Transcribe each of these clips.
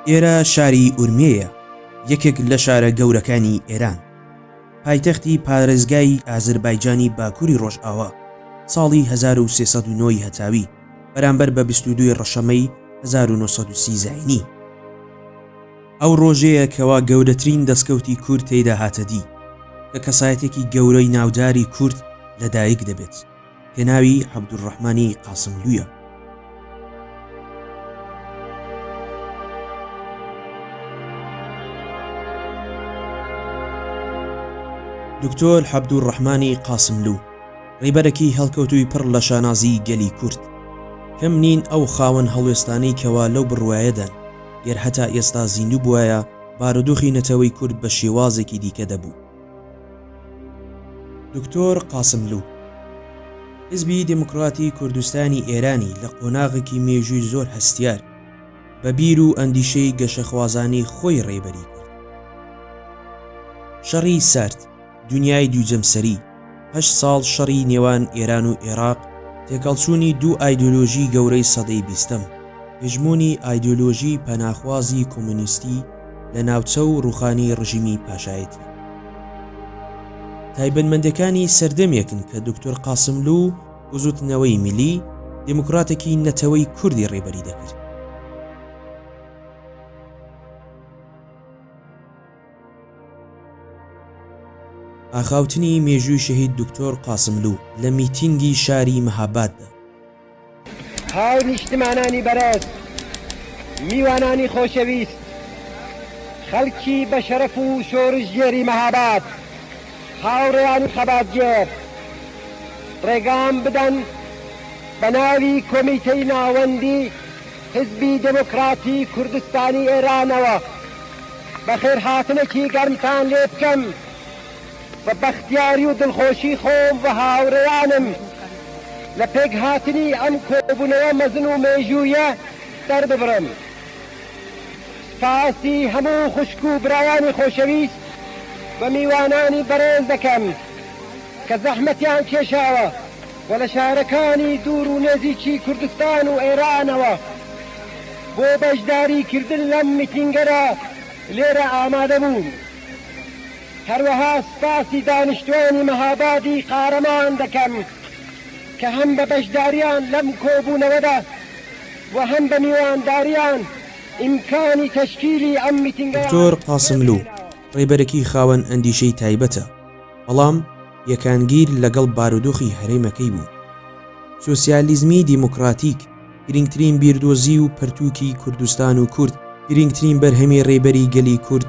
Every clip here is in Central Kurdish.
ئێرە شاری ئورمێیە، یەکێک لە شارە گەورەکانی ئێران، پایتەختی پارێزگای ئازەربایجانی باکووری ڕۆژئاوا. ساڵی 1309 هەتاوی بەرامبەر بە 22 ڕەشەمەی 1930 زاینی. ئەو ڕۆژەیە کەوا گەورەترین دەستکەوتی کورد تێیدا هاتەدی کە کەسایەتێکی گەورەی ناوداری کورد لەدایک دەبێت، کە ناوی عەبدوڕەحمانی قاسملوویە. دکتۆر عەبدوڕەحمانی قاسملوو ڕێبەرێکی هەڵکەوتووی پڕ لە شانازی گەلی کورد، کەم نین ئەو خاوەن هەڵوێستانەی کەوا لەو بڕوایەدان گەر هەتا ئێستا زیندوو بووایە بارودۆخی نەتەوەی کورد بە شێوازێکی دیکە دەبوو. دکتۆر قاسملوو حیزبی دموکراتی کوردستانی ئێرانی لە قۆناغێکی مێژووی زۆر هەستیار بە بیر و ئەندیشەی گەشەخوازانی خۆی ڕێبەری کرد. شەڕی سارد، دنیای دووجەمسەری، 8 ساڵ شەڕی نێوان ئێران و عێراق، تێکەڵچوونی دوو ئایدۆلۆژی گەورەی سەدەی 20م، هێژمۆنی ئایدۆلۆژی پەناخوازی کۆمونیستی لە ناوچە و ڕوخانی ڕژیمی پاشایەتی. تایبەتمەندەکانی سەردەمێکن کە دکتۆر قاسملوو وزوتنەوەی میلی دموکراتێکی نەتەوەی کوردی ڕێبەری دەکرد. ئاخاوتنی مێژووی شەهید دکتۆر قاسملوو لە میتینگی شاری مەهاباددا. هاو نیشتمانانی بەرز، میوانانی خۆشەویست، خەڵکی بە شەرەف و شۆڕژێری مەهاباد، هاوڕێیانی خەباتگێر، ڕێگام بدەن بە ناوی کۆمیتەی ناوەندی حیزبی دموکراتی کوردستانی ئێرانەوە بەخێر هاتنێکی گەرمتان لێ بکەم بە بەختیاری و دڵخۆشی خۆم و هاوڕێیانم لە پێک هاتنی ئەم کۆبوونەوە مەزن و مێژوویە دەرببڕم. سپاسی هەموو خوشک و برایانی خۆشەویست و میوانانی بەڕێز دەکەم کە زەحمەتیان کێشاوە و لە شارەکانی دوور و نێزیکی کوردستان و ئێرانەوە بۆ بەشداریکردن لەم میتینگەرە لێرە ئامادە بوون. هەروەها سپاسی دانیشتوانی مەهابادی قارەمان دەکەم کە هەم بە بەشداریان لەم کۆبوونەوەدا و هەم بە میوانداریان ئیمکانی تەشکیلی ئەم میتینگە. دکتۆر قاسملوو ڕێبەرێکی خاوەن ئەندیشەی تایبەتە، بەڵام یەکانگیر لەگەڵ بارودۆخی هەرێمەکەی بوو. سۆسیالیزمی دیموکراتیک گرنگترین بیردۆزی و پەرتووکی کوردستان و کورد، گرنگترین بەرهەمی ڕێبەری گەلی کورد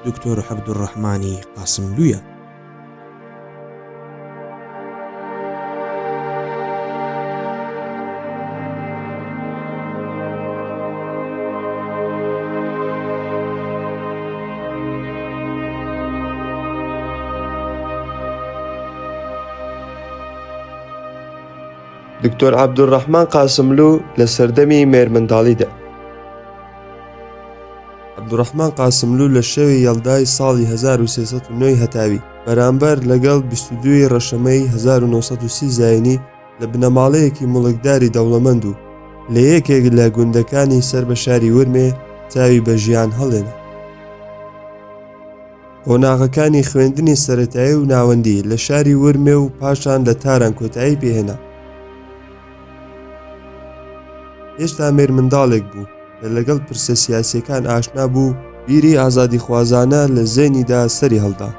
دکتۆر عەبدوڕەحمانی قاسملوویە. دکتۆر عەبدوڕەحمان قاسملوو لە سەردەمی مێرمەنداڵیدا. عەبدوڕەحمان قاسملوو لە شەوی یەڵدای ساڵی 1309 هەتاوی بەرامبەر لەگەڵ 22 ڕەشەمەی 1930 زاینی لە بنەماڵەیەکی مڵکداری دەوڵەمەند و لە یەکێک لە گوندەکانی سەر بە شاری ورمێ چاوی بە ژیان هەڵێنا. قۆناغەکانی خوێندنی سەرەتایی و ناوەندی لە شاری ورمێ و پاشان لە تاران کۆتایی پێهێنا. هێشتا مێرمەنداڵێک بوو کە لەگەڵ پرسە سیاسیەکان ئاشنا بوو، بیری ئازادی خوازانە لە زێنیدا سەری هەڵدا.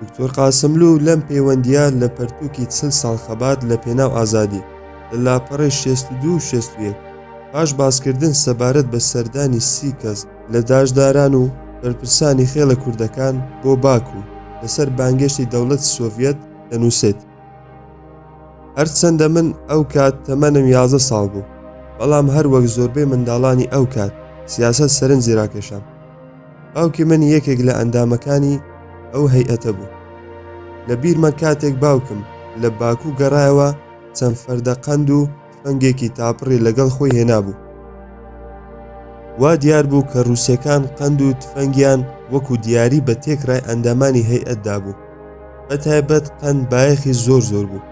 دکتۆر قاسملوو لەم پەیوەندیە لە پەرتووکی 40 ساڵ خەبات لە پێناو ئازادی لە لاپەڕەی 62 و 61 پاش باسکردن سەبارەت بە سەردانی 30 کەس لە داژداران و بەرپرسانی خێڵە کوردەکان بۆ باکو لەسەر بانگێشتی دەوڵەتی سۆڤیەت دەنووسێت. هەرچەندە من ئەو کات تەمەنم 11 ساڵ بوو، بەڵام هەروەک زۆربەی منداڵانی ئەو کات سیاسەت سەرنجی ڕاکێشام. باوکی من یەکێک لە ئەندامەکانی ئەو هەیئەتە بوو. لە بیرمە کاتێک باوکم لە باکوو گەڕایەوە چەند فەردە قەند و تفەنگێکی تاپڕی لەگەڵ خۆی هێنابوو. وا دیار بوو کە ڕووسیەکان قەند و تفەنگیان وەکو دیاری بە تێکڕای ئەندامانی هەیئەتدا بوو. بەتایبەت قەند بایەخی زۆر بوو،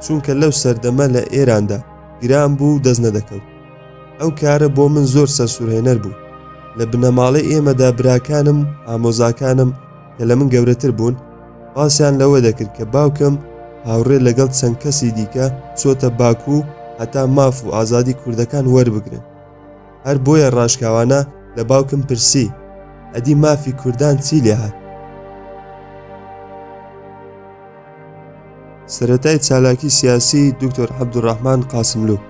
چونکە لەو سەردەمە لە ئێراندا گران بوو و دەست نەدەکەوت. ئەو کارە بۆ من زۆر سەرسوورهێنەر بوو. لە بنەماڵەی ئێمەدا براکانم ئامۆزاکانم کە لە من گەورەتر بوون باسییان لەوە دەکرد کە باوکم هاوڕێ لەگەڵ چەند کەسی دیکە چۆتە باکوو هەتا ماف و ئازادی کوردەکان وەربگرن. هەر بۆیە ڕاشکاوانە لە باوکم پرسی ئەدی مافی کوردان چی لێ هات؟ سەرەتای چالاکی سیاسی دکتۆر عەبدوڕەحمان قاسملوو.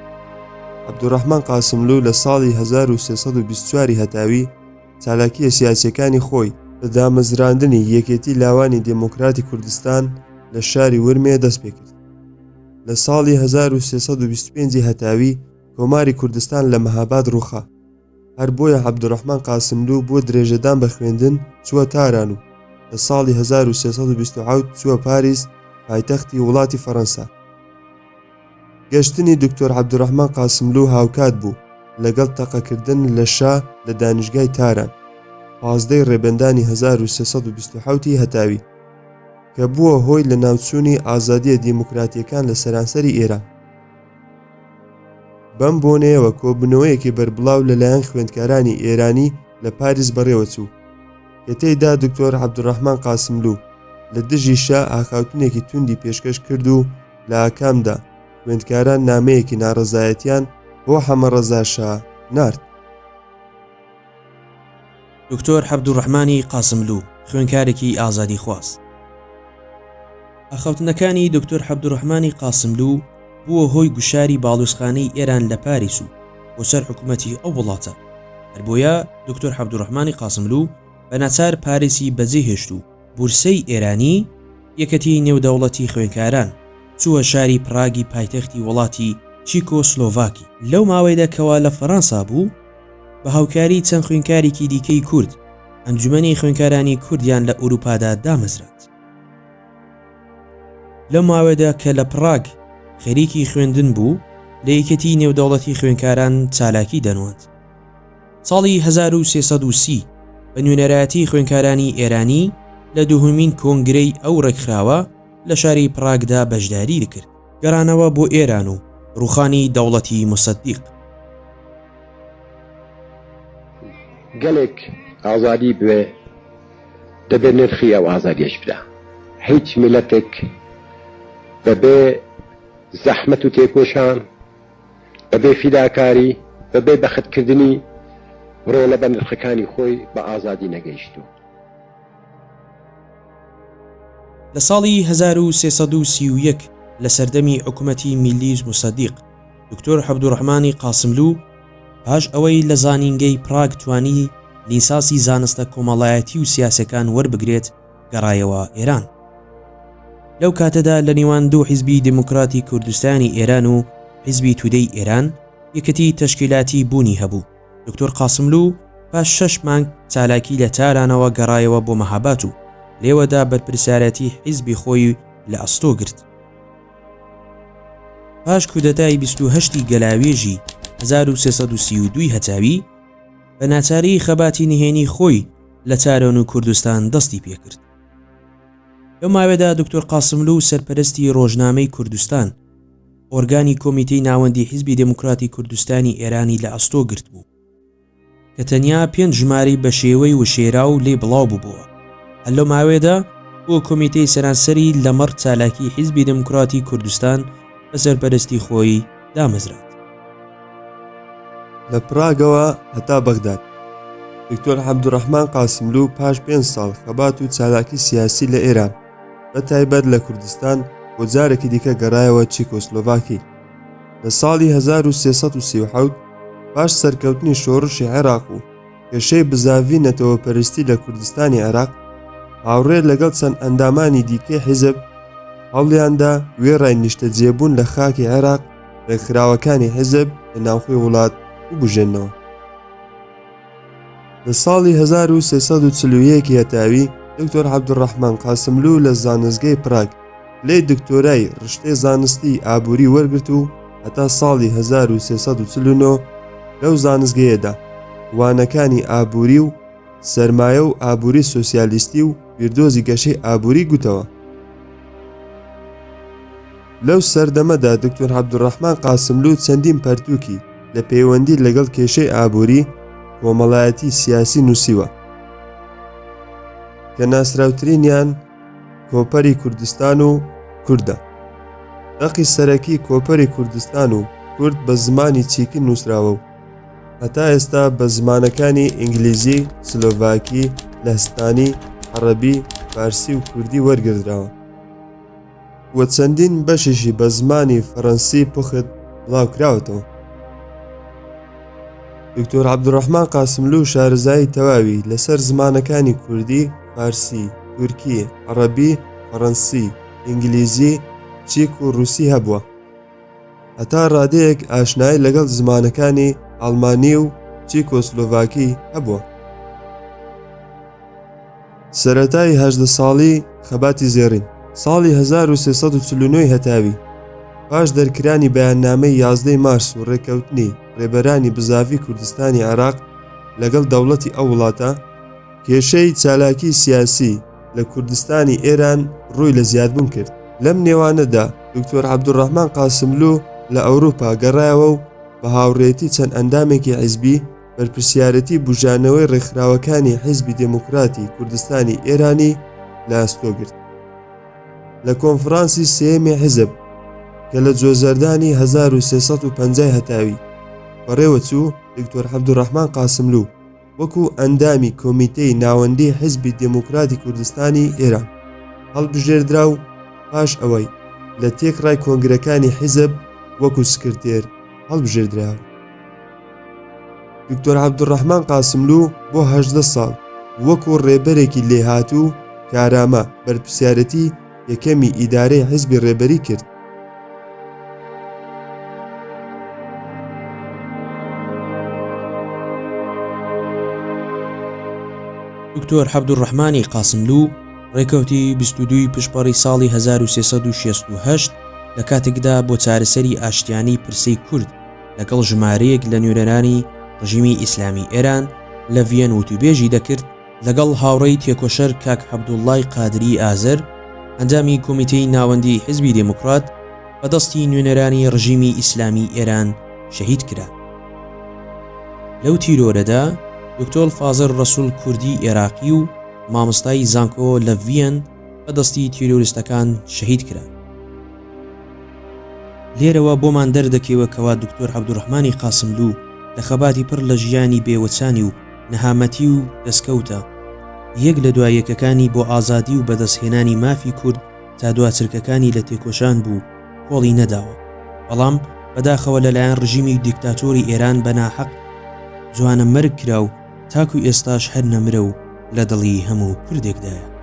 عەبدوڕەحمان قاسملوو لە ساڵی 1324 هەتاوی چالاکیە سیاسیەکانی خۆی بە دامەزراندنی یەکێتی لاوانی دموکراتی کوردستان لە شاری ورمێ دەست پێ کرد. لە ساڵی 1325 هەتاوی کۆماری کوردستان لە مەهاباد ڕووخا. هەر بۆیە عەبدوڕەحمان قاسملوو بۆ درێژەدان بە خوێندن چووە تاران و لە ساڵی 1327 چووە پاریس پایتەختی وڵاتی فەڕەنسا. گەشتنی دکتۆر عەبدوڕەحمان قاسملوو هاوکات بوو لەگەڵ تەقەکردن لە شا لە دانیشگای تاران 15 ڕێبەندانی 1327 هەتاوی کە بووە هۆی لە ناوچوونی ئازادیە دیموکراتیەکان لە سەرانسەری ئێران. بەم بۆنەیەوە کۆبوونەوەیەکی بەربڵاو لەلایەن خوێندکارانی ئێرانی لە پاریس بەڕێوە چوو کە تێیدا دکتۆر عەبدوڕەحمان قاسملوو لە دژی شا ئاخاوتنێکی توندی پێشکەش کرد و لە ئاکامدا خوێندکاران نامەیەکی ناڕەزایەتیان بۆ حەمەڕەزا شا نارد. دکتۆر عەبدوڕەحمانی قاسملوو خوێندکارێکی ئازادی خواست. ئاخاوتنەکانی دکتۆر عەبدوڕەحمانی قاسملوو بووە هۆی گوشاری باڵوسخانەی ئێران لە پاریس و بۆ سەر حکوومەتی ئەو وڵاتە. هەر بۆیە دکتۆر عەبدوڕەحمانی قاسملوو بە ناچار پارێسی بەجێهێشت و بورسەی ئێرانی یەکەتی نێودەوڵەتی خوێندکاران چووە شاری پراگی پایتەختی وڵاتی چیکۆسلۆڤاکی. لەو ماوەیدا کەوا لە فەڕەنسا بوو بە هاوکاری چەند خوێندکارێکی دیکەی کورد ئەنجومەنی خوێندکارانی کوردیان لە ئوروپادا دامەزرات. لەو ماوەیدا کە لە پراگ خەریکی خوێندن بوو لە یەکەتی نێودەوڵەتی خوێندکاران چالاکی دەنووت. ساڵی 1330 بە نوێنەرایەتی خوێندکارانی ئێرانی لە دووهەمین کۆنگرەی ئەو ڕێکخراوە لە شاری پراگدا بەشداری دەکرد گەڕانەوە بۆ ئێران و ڕوخانی دەوڵەتی موسەدیق. گەلێک ئازادی بوێ دەبێت نرخی ئەو ئازادیەش بدە. هیچ میلەتێک بەبێ زەحمەت و تێکۆشان بەبێ فیداکاری بەبێ بەختکردنی ڕۆڵە بە نرخەکانی خۆی بە ئازادی نەگەیشتووە. لە ساڵی 1331 لە سەردەمی حکوومەتی میلیز موسەدیق دکتۆر عەبدوڕەحمانی قاسملوو پاش ئەوەی لە زانینگەی پراگ توانی لیسانسی زانستە کۆمەڵایەتی و سیاسەکان وەربگرێت گەڕایەوە ئێران. لەو کاتەدا لە نێوان دوو حیزبی دموکراتی کوردستانی ئێران و حیزبی تودەی ئێران یەکەتی تەشکیلاتی بوونی هەبوو. دکتۆر قاسملوو پاش 6 مانگ چالاکی لە تارانەوە گەڕایەوە بۆ مەهاباد و لێوەدا بەرپرسارەتی حیزبی خۆی لە ئەستۆ گرت. پاش کودەتای 28 گەلاوێژی 1332 هەتاوی بە ناچاری خەباتی نهێنی خۆی لە تاران و کوردستان دەستی پێکرد. لەو ماوەدا دکتۆر قاسملوو سەرپەرستی ڕۆژنامەی کوردستان ئۆرگانی کۆمیتەی ناوەندی حیزبی دموکراتی کوردستانی ئێرانی لە ئەستۆ گرت بوو کە تەنیا 5 ژماری بە شێوەی وشێرا و لێ بڵاو بووبووە. هەر لەو ماوەیەدا بۆ کۆمیتەی سەرانسەری لەمەڕ چالاکی حیزبی دموکراتی کوردستان بە سەرپەرستی خۆی دامەزرات. لە پراگەوە هەتا بەغداد دکتۆر عەبدوڕەحمان قاسملوو پاش 5 ساڵ خەبات و چالاکی سیاسی لە ئێران بە تایبەت لە کوردستان بۆ جارێکی دیکە گەڕایەوە چیکۆسلۆڤاکی. لە ساڵی 1337 پاش سەرکەوتنی شۆڕشی عێراق و کێشەی بزاوی نەتەوەپەرستی لە کوردستانی عێراق هاوڕێ لەگەڵ چەند ئەندامانی دیکەی حیزب هەوڵیاندا وێڕای نیشتەجێبوون لە خاکی عێراق ڕێکخراوەکانی حیزب لە ناوخۆی وڵات ببوژێنەوە. لە ساڵی 1341 هەتاوی دکتۆر عەبدوڕەحمان قاسملوو لە زانستگەی پراگ لێی دکتۆرای ڕشتەی زانستی ئابووری وەرگرت و هەتا ساڵی 1349 لەو زانستگەیەدا وانەکانی ئابووری و سەرمایە و ئابووری سۆسیالیستی و بیردۆزی گەشەی ئابووری گوتەوە. لەو سەردەمەدا دکتۆر عەبدوڕەحمان قاسملوو چەندین پەرتووکی لە پەیوەندی لەگەڵ کێشەی ئابووری کۆمەڵایەتی سیاسی نووسیوە کە ناسراوترینیان کۆپەری کوردستان و کوردە. ڕقی سەرەکی کۆپەری کوردستان و کورد بە زمانی چیکن نووسراوە و هەتا ئێستا بە زمانەکانی ئینگلیزی، سلۆڤاکی، لەهستانی، عەرەبی، فارسی و کوردی وەرگردراوە وە چەندین بەشێکی بە زمانی فەڕەنسی پوخت بڵاوکراوەتەوە. دکتۆر عەبدوڕەحمان قاسملوو شارەزایی تەواوی لەسەر زمانەکانی کوردی، فارسی، تورکی، عەرەبی، فەڕەنسی، ئینگلیزی، چیک و ڕووسی هەبووە، هەتا ڕادەیەک ئاشنایی لەگەڵ زمانەکانی ئەڵمانی و چیکۆسلۆڤاکی هەبووە. سەرەتای 18 ساڵی خەباتی زێڕین ساڵی 1349 هەتاوی پاش دەرکرانی بەیاننامەی 11 مارس و ڕێکەوتنی ڕێبەرانی بزافی کوردستانی عێراق لەگەڵ دەوڵەتی ئەو وڵاتە، کێشەی چالاکی سیاسی لە کوردستانی ئێران ڕووی لە زیادبوون کرد. لەم نێوانەدا دکتۆر عەبدوڕەحمان قاسملوو لە ئەوروپا گەڕایەوە و بە هاوڕێتی چەند ئەندامێکی حیزبی بەرپرسیارەتی بژانەوەی ڕێکخراوەکانی حیزبی دموکراتی کوردستانی ئێرانی لە ئەستۆ گرت. لە کۆنفرانسی سێیەمی حیزب کە لە جۆزەردانی 1350 هەتاوی بەڕێوە چوو، دکتۆر عەبدوڕەحمان قاسملوو وەکو ئەندامی کۆمیتەی ناوەندی حیزبی دموکراتی کوردستانی ئێران هەڵبژێردرا و پاش ئەوەی لە تێکڕای کۆنگرەکانی حیزب وەکو سکرتێر هەڵبژێردراوە. دکتۆر عەبدوڕەحمان قاسملوو بۆ 18 ساڵ وەکو ڕێبەرێکی لێهاتوو کارامە بەرپرسیارەتی یەکەمی ئیدارەی حیزبی ڕێبەری کرد. دکتۆر عەبدوڕەحمانی قاسملوو ڕێکەوتی 22 پشپەڕی ساڵی 1368 لە کاتێکدا بۆ چارەسەری ئاشتیانی پرسەی کورد لەگەڵ ژمارەیەک لە نوێنەرانی ڕژیمی ئیسلامی ئێران لە ڤیەن وتوبێژی دەکرد لەگەڵ هاوڕێی تێکۆشەر کاک عەبدوڵڵای قادری ئازەر، ئەندامی کۆمیتەی ناوەندی حیزبی دموکرات بەدەستی نوێنەرانی ڕژیمی ئیسلامی ئێران شەهید کرا. لەو تیرۆرەدا دکتۆر فازڵ ڕەسوول کوردی عێراقی و مامۆستای زانکۆ لە ڤیەن بەدەستی تیرۆریستەکان شەهید کرا. لێرەوە بۆمان دەردەکەوە کەوا دکتۆر عەبدوڕەحمانی قاسملوو لە خەباتی پڕ لە ژیانی بێوەچانی و نەهامەتی و دەستکەوتە یەک لە دوایەکەکانی بۆ ئازادی و بەدەستهێنانی مافی کورد تا دواچرکەکانی لە تێکۆشان بوو کۆڵی نەداوە، بەڵام بەداخەوە لەلایەن ڕژیمی دیکتاتۆری ئێران بەناحەق جوانە مەرگ کرا و تاکو ئێستاش هەر نەمرە و لە دڵی هەموو کوردێکدایە.